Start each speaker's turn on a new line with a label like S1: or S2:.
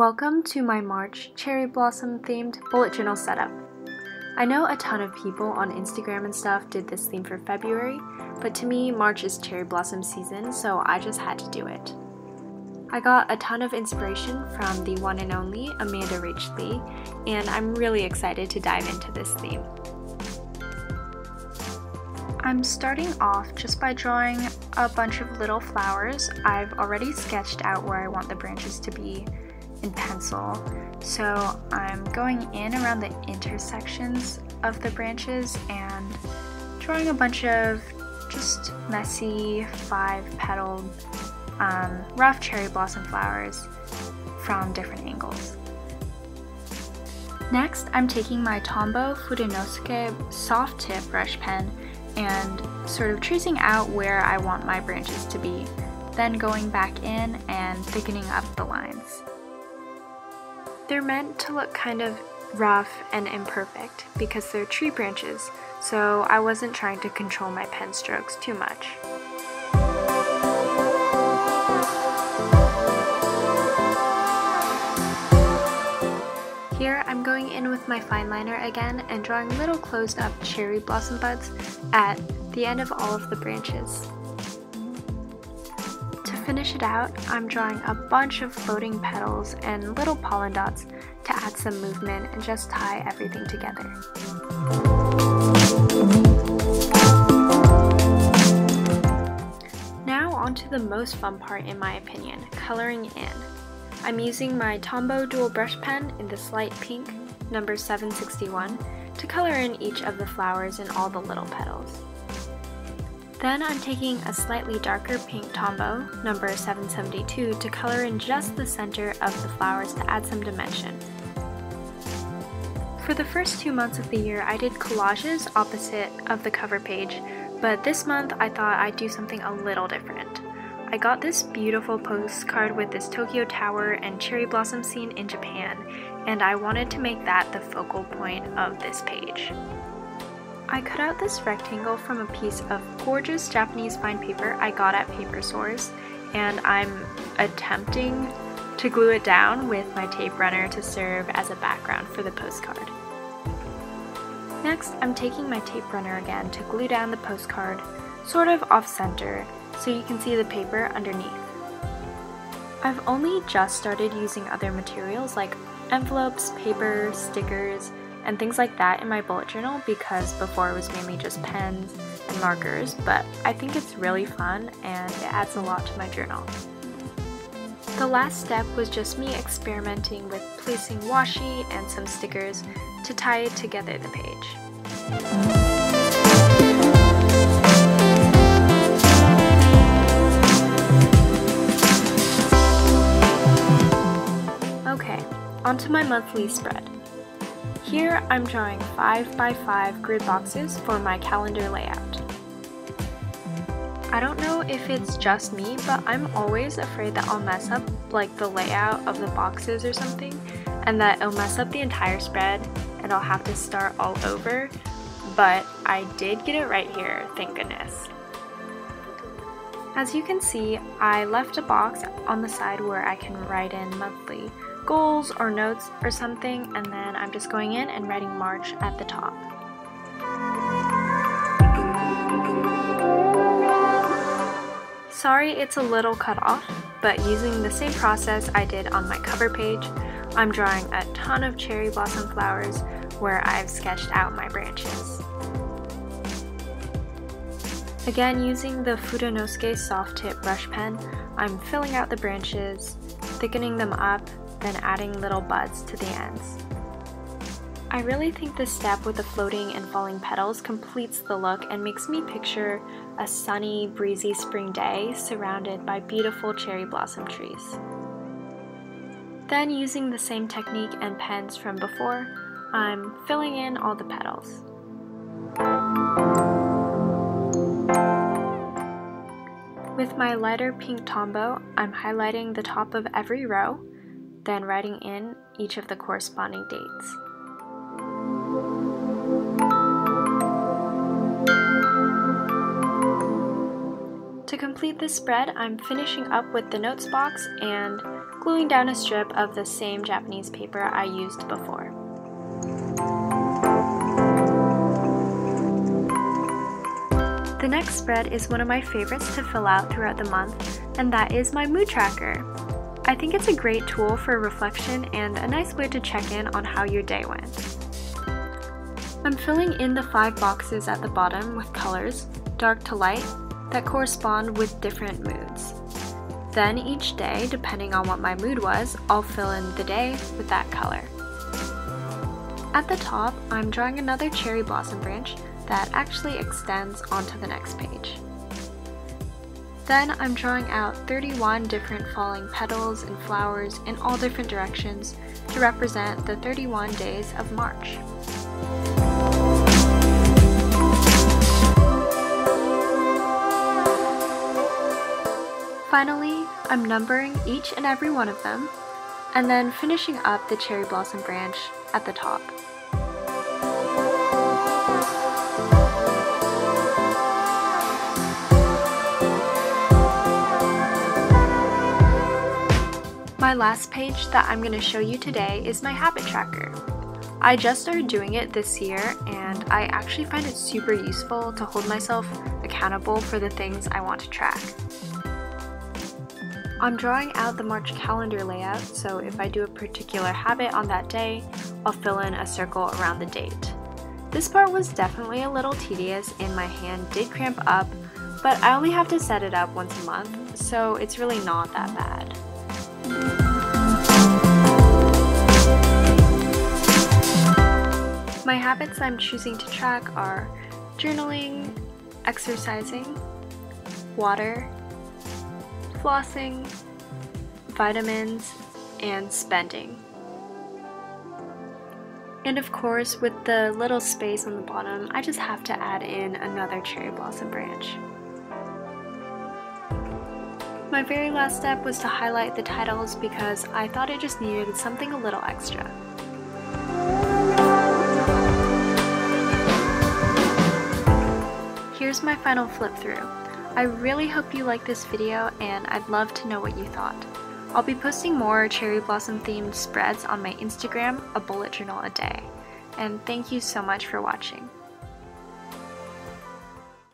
S1: Welcome to my March cherry blossom themed bullet journal setup. I know a ton of people on Instagram and stuff did this theme for February, but to me March is cherry blossom season, so I just had to do it. I got a ton of inspiration from the one and only Amanda Rachel, and I'm really excited to dive into this theme. I'm starting off just by drawing a bunch of little flowers. I've already sketched out where I want the branches to be in pencil, so I'm going in around the intersections of the branches and drawing a bunch of just messy 5-petaled rough cherry blossom flowers from different angles. Next, I'm taking my Tombow Fudenosuke soft tip brush pen and sort of tracing out where I want my branches to be, then going back in and thickening up the lines. They're meant to look kind of rough and imperfect because they're tree branches, so I wasn't trying to control my pen strokes too much. Here I'm going in with my fine liner again and drawing little closed up cherry blossom buds at the end of all of the branches. To finish it out, I'm drawing a bunch of floating petals and little pollen dots to add some movement and just tie everything together. Now on to the most fun part in my opinion, coloring in. I'm using my Tombow dual brush pen in this light pink, number 761, to color in each of the flowers and all the little petals. Then I'm taking a slightly darker pink Tombow, number 772, to color in just the center of the flowers to add some dimension. For the first 2 months of the year, I did collages opposite of the cover page, but this month I thought I'd do something a little different. I got this beautiful postcard with this Tokyo Tower and cherry blossom scene in Japan, and I wanted to make that the focal point of this page. I cut out this rectangle from a piece of gorgeous Japanese fine paper I got at paper stores, and I'm attempting to glue it down with my tape runner to serve as a background for the postcard. Next, I'm taking my tape runner again to glue down the postcard, sort of off-center, so you can see the paper underneath. I've only just started using other materials like envelopes, paper, stickers, and things like that in my bullet journal because before it was mainly just pens and markers, but I think it's really fun and it adds a lot to my journal. The last step was just me experimenting with placing washi and some stickers to tie together the page. Okay, onto my monthly spread. Here I'm drawing 5x5 grid boxes for my calendar layout. I don't know if it's just me, but I'm always afraid that I'll mess up like the layout of the boxes or something, and that it'll mess up the entire spread and I'll have to start all over, but I did get it right here, thank goodness. As you can see, I left a box on the side where I can write in monthly goals or notes or something, and then I'm just going in and writing March at the top. Sorry it's a little cut off, but using the same process I did on my cover page, I'm drawing a ton of cherry blossom flowers where I've sketched out my branches. Again, using the Fudenosuke soft tip brush pen, I'm filling out the branches, thickening them up, then adding little buds to the ends. I really think this step with the floating and falling petals completes the look and makes me picture a sunny, breezy spring day surrounded by beautiful cherry blossom trees. Then, using the same technique and pens from before, I'm filling in all the petals. With my lighter pink Tombow, I'm highlighting the top of every row, then writing in each of the corresponding dates. To complete this spread, I'm finishing up with the notes box and gluing down a strip of the same Japanese paper I used before. The next spread is one of my favorites to fill out throughout the month, and that is my mood tracker. I think it's a great tool for reflection and a nice way to check in on how your day went. I'm filling in the 5 boxes at the bottom with colors, dark to light, that correspond with different moods. Then each day, depending on what my mood was, I'll fill in the day with that color. At the top, I'm drawing another cherry blossom branch that actually extends onto the next page. Then I'm drawing out 31 different falling petals and flowers in all different directions to represent the 31 days of March. Finally, I'm numbering each and every one of them, and then finishing up the cherry blossom branch at the top. My last page that I'm going to show you today is my habit tracker. I just started doing it this year, and I actually find it super useful to hold myself accountable for the things I want to track. I'm drawing out the March calendar layout, so if I do a particular habit on that day, I'll fill in a circle around the date. This part was definitely a little tedious and my hand did cramp up, but I only have to set it up once a month, so it's really not that bad. My habits I'm choosing to track are journaling, exercising, water, flossing, vitamins, and spending. And of course, with the little space on the bottom, I just have to add in another cherry blossom branch. My very last step was to highlight the titles because I thought it just needed something a little extra. Here's my final flip through. I really hope you liked this video, and I'd love to know what you thought. I'll be posting more cherry blossom themed spreads on my Instagram, a bullet journal a day. And thank you so much for watching.